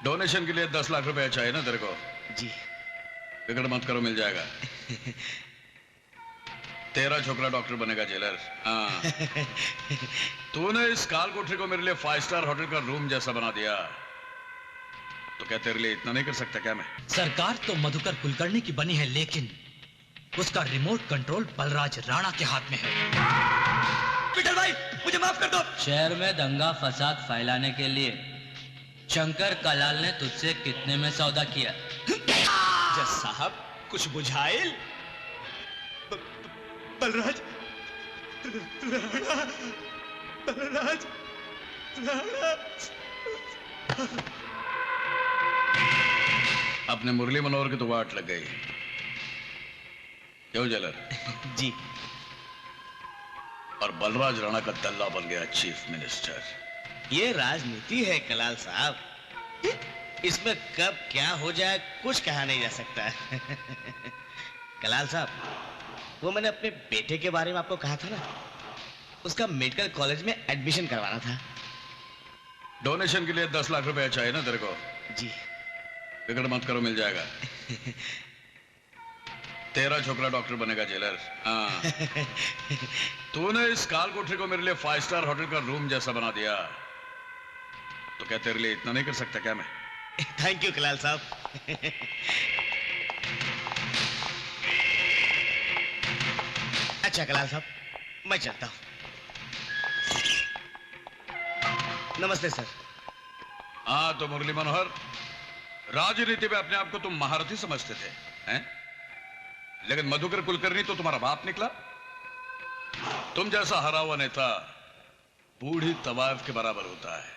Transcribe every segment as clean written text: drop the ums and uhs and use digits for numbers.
Donation के लिए 10 लाख रुपए चाहिए ना तेरे को? जी। फिक्र मत करो, मिल जाएगा। तेरा छोकरा डॉक्टर बनेगा जेलर। हाँ। तूने इस काल कोठरी को मेरे लिए 5 स्टार होटल का रूम जैसा बना दिया, तो क्या तेरे लिए इतना नहीं कर सकता क्या मैं? सरकार तो मधुकर कुलकर्णी की बनी है, लेकिन उसका रिमोट कंट्रोल बलराज राणा के हाथ में है। विठल भाई, मुझे माफ कर दो। शहर में दंगा फसाद फैलाने के लिए शंकर कलाल ने तुझसे कितने में सौदा किया? जज साहब, कुछ बुझाइल। बलराज राणा, बलराज राणा। अपने मुरली मनोहर की तो वाट लग गई। क्यों जेलर? जी। और बलराज राणा का दल्ला बन गया चीफ मिनिस्टर। ये राजनीति है कलाल साहब, इसमें कब क्या हो जाए कुछ कहा नहीं जा सकता। कलाल साहब, वो मैंने अपने बेटे के बारे में आपको कहा था ना, उसका मेडिकल कॉलेज में एडमिशन करवाना था। डोनेशन के लिए 10 लाख रुपए चाहिए ना तेरे को? जी। फिक्र मत करो, मिल जाएगा। तेरा छोकरा डॉक्टर बनेगा जेलर। हाँ। तूने इस काल कोठरी को मेरे लिए 5 स्टार होटल का रूम जैसा बना दिया, तो क्या तेरे लिए इतना नहीं कर सकता क्या मैं? थैंक यू कलाल साहब। अच्छा कलाल साहब, मैं चलता हूं। नमस्ते सर। हाँ तो मुरली मनोहर, राजनीति में अपने आप को तुम महारथी समझते थे, हैं? लेकिन मधुकर कुलकर्णी तो तुम्हारा बाप निकला। तुम जैसा हरा हुआ नेता बूढ़ी तवायफ के बराबर होता है।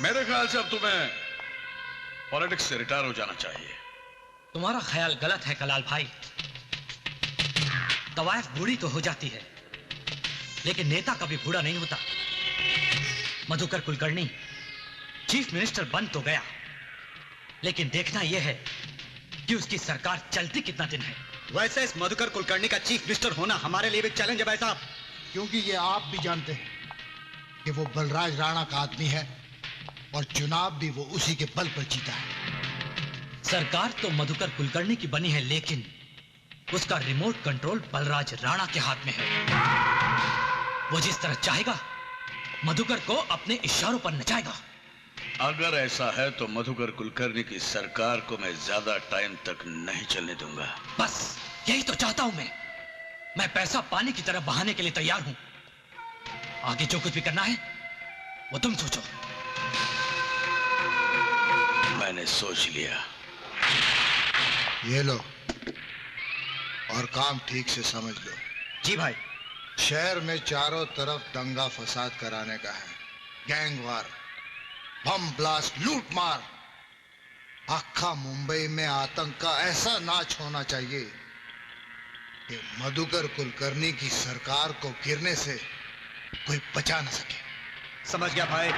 मेरे ख्याल से अब तुम्हें पॉलिटिक्स से रिटायर हो जाना चाहिए। तुम्हारा ख्याल गलत है कलाल भाई। तवायफ बूढ़ी तो हो जाती है, लेकिन नेता कभी बूढ़ा नहीं होता। मधुकर कुलकर्णी चीफ मिनिस्टर बन तो गया, लेकिन देखना यह है कि उसकी सरकार चलती कितना दिन है। वैसे इस मधुकर कुलकर्णी का चीफ मिनिस्टर होना हमारे लिए भी चैलेंज है भाई साहब। क्योंकि ये आप भी जानते हैं कि वो बलराज राणा का आदमी है और चुनाव भी वो उसी के बल पर जीता है। सरकार तो मधुकर कुलकर्णी की बनी है, लेकिन उसका रिमोट कंट्रोल बलराज राणा के हाथ में है। वो जिस तरह चाहेगा मधुकर को अपने इशारों पर नचाएगा। अगर ऐसा है तो मधुकर कुलकर्णी की सरकार को मैं ज्यादा टाइम तक नहीं चलने दूंगा। बस यही तो चाहता हूं मैं पैसा पानी की तरह बहाने के लिए तैयार हूं। आगे जो कुछ भी करना है वो तुम सोचो। मैंने सोच लिया। ये लो और काम ठीक से समझ लो। जी भाई। शहर में चारों तरफ दंगा फसाद कराने का है, गैंगवार, बम ब्लास्ट, लूट मार। आखा मुंबई में आतंक का ऐसा नाच होना चाहिए कि मधुकर कुलकर्णी की सरकार को गिरने से कोई बचा न सके। समझ गया भाई।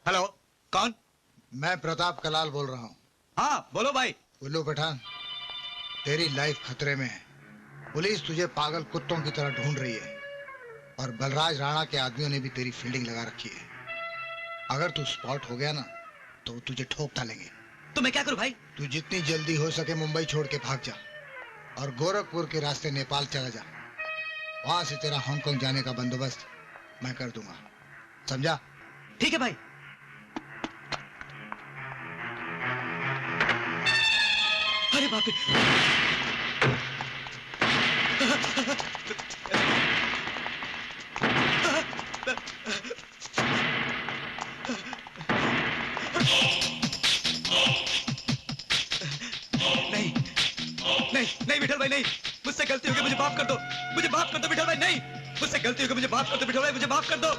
हेलो, कौन? मैं प्रताप कलाल बोल रहा हूँ। हाँ बोलो भाई। उल्लू पठान, तेरी लाइफ खतरे में है। पुलिस तुझे पागल कुत्तों की तरह ढूंढ रही है और बलराज राणा के आदमियों ने भी तेरी फील्डिंग लगा रखी है। अगर तू स्पॉट हो गया ना तो तुझे ठोक डालेंगे। तो मैं क्या करूं भाई? तू जितनी जल्दी हो सके मुंबई छोड़ के भाग जा और गोरखपुर के रास्ते नेपाल चला जा। वहां से तेरा हांगकांग जाने का बंदोबस्त मैं कर दूंगा, समझा? ठीक है भाई। अरे बाप रे। नहीं नहीं विठल भाई, नहीं, मुझसे गलती हो गई, मुझे माफ कर दो, मुझे माफ कर दो विठल भाई। नहीं, मुझसे गलती हो गई, मुझे माफ कर दो विठल भाई, मुझे माफ कर दो,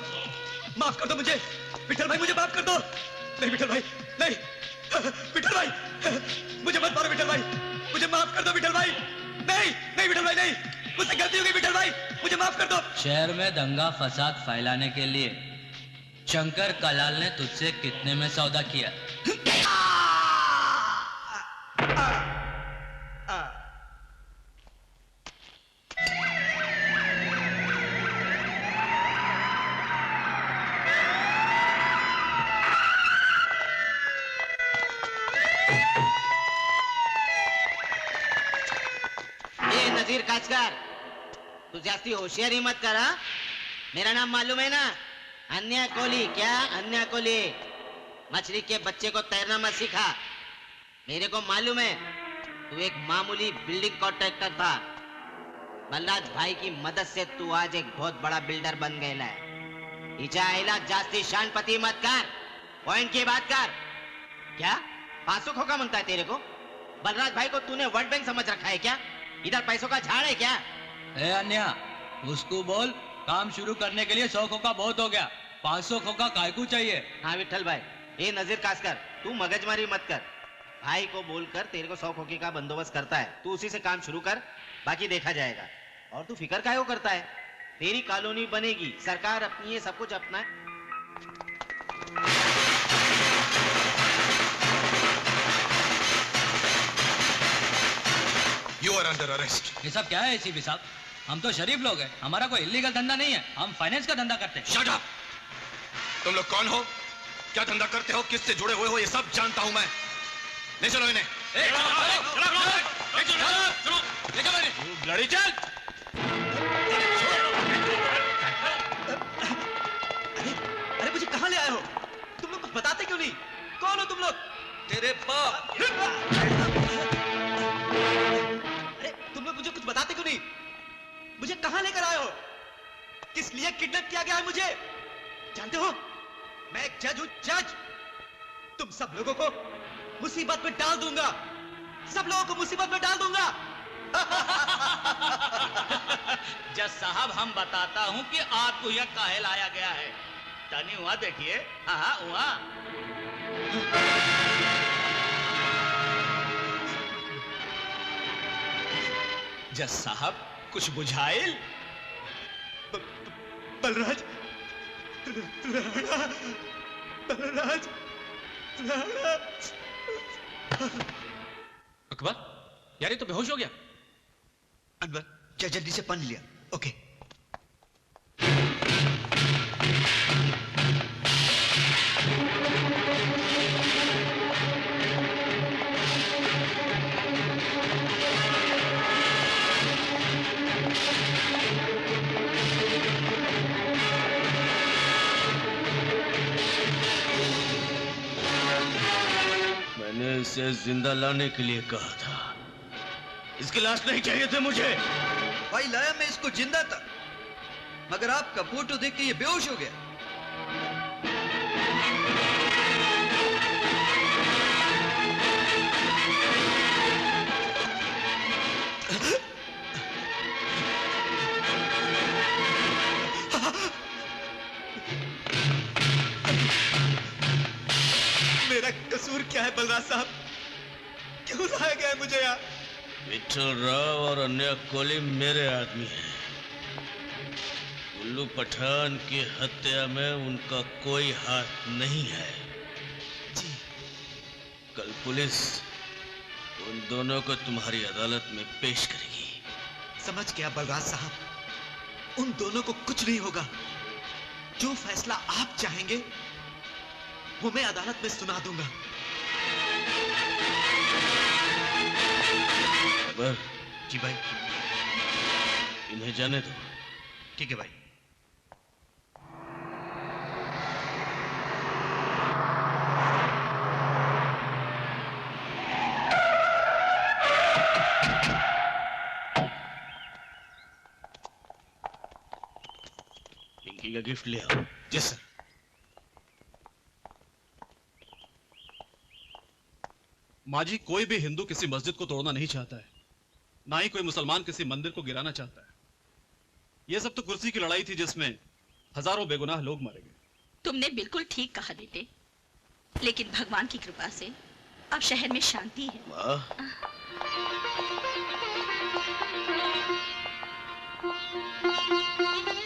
माफ कर दो मुझे विठल भाई, मुझे माफ कर दो। नहीं विठल भाई, नहीं विठल भाई, मुझे मत मारो विठल भाई, मुझे माफ कर दो विठल भाई। नहीं नहीं विठल भाई, नहीं, मुझसे गलती हो गई विठल भाई, मुझे माफ कर दो। शहर में दंगा फसाद फैलाने के लिए शंकर कलाल ने तुझसे कितने में सौदा किया? ये नजीर काचकार, तू जास्ती होशियारी मत कर। हाँ? मेरा नाम मालूम है ना? अन्या कोहली। क्या अन्या कोहली? मछली के बच्चे को तैरना मत सिखा। मेरे को मालूम है तू एक मामूली बिल्डिंग कॉन्ट्रैक्टर था। बलराज भाई की मदद से तू आज एक बहुत बड़ा बिल्डर बन गया है। इचा आइला जास्ती शानपति मत कर, पॉइंट की बात कर। क्या 500 खोखा मांगता है तेरे को? बलराज भाई को तूने वर्ल्ड बैंक समझ रखा है क्या? इधर पैसों का झाड़ है क्या? ए अन्या, उसको बोल काम शुरू करने के लिए 100 खोखा बहुत हो गया, 500 खोखा काय को चाहिए? हाँ विठल भाई, ये नजीर कासकर, तू मगजमारी मत कर। भाई को बोलकर तेरे को 100 खोखे का बंदोबस्त करता है, तू उसी से काम शुरू कर, बाकी देखा जाएगा। और तू फिक्र काहे को करता है? तेरी कॉलोनी बनेगी, सरकार अपनी है, सब कुछ अपना है। You are under arrest. ये सब क्या है एसीपी साहब? हम तो शरीफ लोग हैं, हमारा कोई इलीगल धंधा नहीं है, हम फाइनेंस का धंधा करते हैं। Shut up! तुम लोग कौन हो, क्या धंधा करते हो, किससे जुड़े हुए हो, ये सब जानता हूं मैं। ले चलो इन्हें। लड़ी चल। अरे मुझे कहाँ ले आए हो? तुम लोग कुछ बताते क्यों नहीं? कौन हो तुम लोग? तेरे बाप। अरे तुम लोग मुझे कुछ बताते क्यों नहीं? मुझे कहाँ लेकर आए हो? किस लिए किडनैप किया गया है मुझे? जानते हो, मैं एक जज हूं, जज। तुम सब लोगों को मुसीबत में डाल दूंगा, सब लोगों को मुसीबत में डाल दूंगा। जज साहब, हम बताता हूँ कि आपको यह काहे लाया गया है। टनी हुआ देखिए, हाँ हुआ। जज साहब, कुछ बुझाइल? बलराज बलराज अकबर, यार ये तो बेहोश हो गया। अनवर, क्या जल्दी से पानी लिया? ओके। मैंने इसे जिंदा लाने के लिए कहा था, इसकी लाश नहीं चाहिए थे मुझे। भाई लाया मैं इसको जिंदा था, मगर आपका फोटो देख के ये बेहोश हो गया। मेरा कसूर क्या है बलराज साहब? क्यों लाया गया है मुझे यहाँ? विठल राव और अन्य कोहली मेरे आदमी हैं। उल्लू पठान की हत्या में उनका कोई हाथ नहीं है। जी। कल पुलिस उन दोनों को तुम्हारी अदालत में पेश करेगी। समझ गया बलराज साहब, उन दोनों को कुछ नहीं होगा। जो फैसला आप चाहेंगे वो मैं अदालत में सुना दूंगा। अकबर जी भाई। इन्हें जाने दो। ठीक है भाई। पिंकी का गिफ्ट ले आओ। Yes sir. माँ जी, कोई भी हिंदू किसी मस्जिद को तोड़ना नहीं चाहता है, ना ही कोई मुसलमान किसी मंदिर को गिराना चाहता है। यह सब तो कुर्सी की लड़ाई थी जिसमें हजारों बेगुनाह लोग मारे गए। तुमने बिल्कुल ठीक कहा बेटे। लेकिन भगवान की कृपा से अब शहर में शांति है। माँ,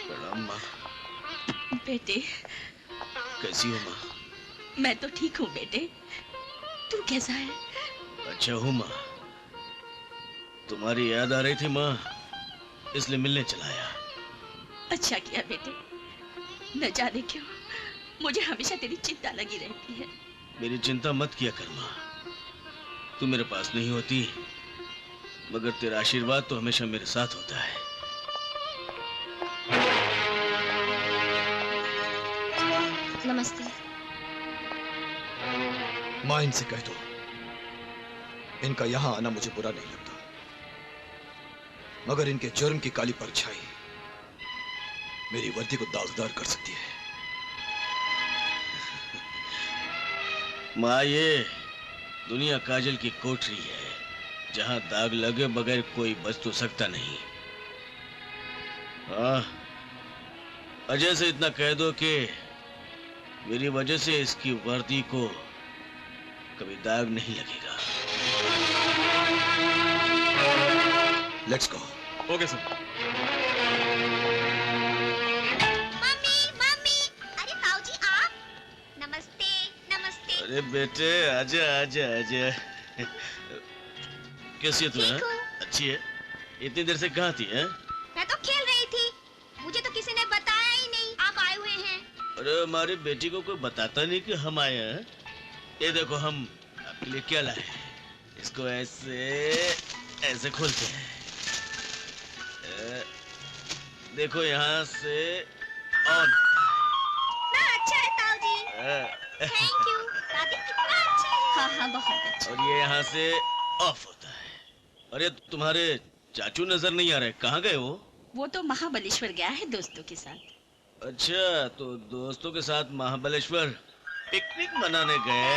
प्रणाम माँ। बेटे, कैसी हो माँ? मैं तो ठीक हूँ बेटे, तू कैसा है? अच्छा हूँ माँ। तुम्हारी याद आ रही थी माँ, इसलिए मिलने चला आया। अच्छा किया बेटे, न जाने क्यों मुझे हमेशा तेरी चिंता लगी रहती है। मेरी चिंता मत किया कर माँ। तू मेरे पास नहीं होती, मगर तेरा आशीर्वाद तो हमेशा मेरे साथ होता है। नमस्ते। माँ, इनसे कह दो इनका यहां आना मुझे बुरा नहीं लगता, मगर इनके जुर्म की काली परछाई मेरी वर्दी को दागदार कर सकती है। माँ, ये दुनिया काजल की कोठरी है, जहां दाग लगे बगैर कोई बच तो सकता नहीं। हाँ, अजय से इतना कह दो कि मेरी वजह से इसकी वर्दी को कभी दाग नहीं लगेगा। Let's go. Okay sir. Mummy mummy, अरे ताऊजी आप। नमस्ते नमस्ते। अरे बेटे, आजा आजा आजा। कैसी है तू? ठीक हूँ। अच्छी है। इतनी देर से कहाँ थी? है? मैं तो खेल रही थी, मुझे तो किसी ने बताया ही नहीं आप आए हुए हैं। अरे हमारी बेटी को कोई बताता नहीं कि हम आए हैं। ये देखो हम आपके लिए क्या लाए हैं। इसको ऐसे खोलते हैं। देखो यहाँ से ऑन। ना अच्छा है ताऊजी। Thank you. दादी कितना अच्छा है। हाँ हाँ, बहुत अच्छा। और ये यहाँ से ऑफ होता है। अरे तुम्हारे चाचू नजर नहीं आ रहे, कहाँ गए वो? वो तो महाबलेश्वर गया है दोस्तों के साथ। अच्छा, तो दोस्तों के साथ महाबलेश्वर पिकनिक मनाने गए।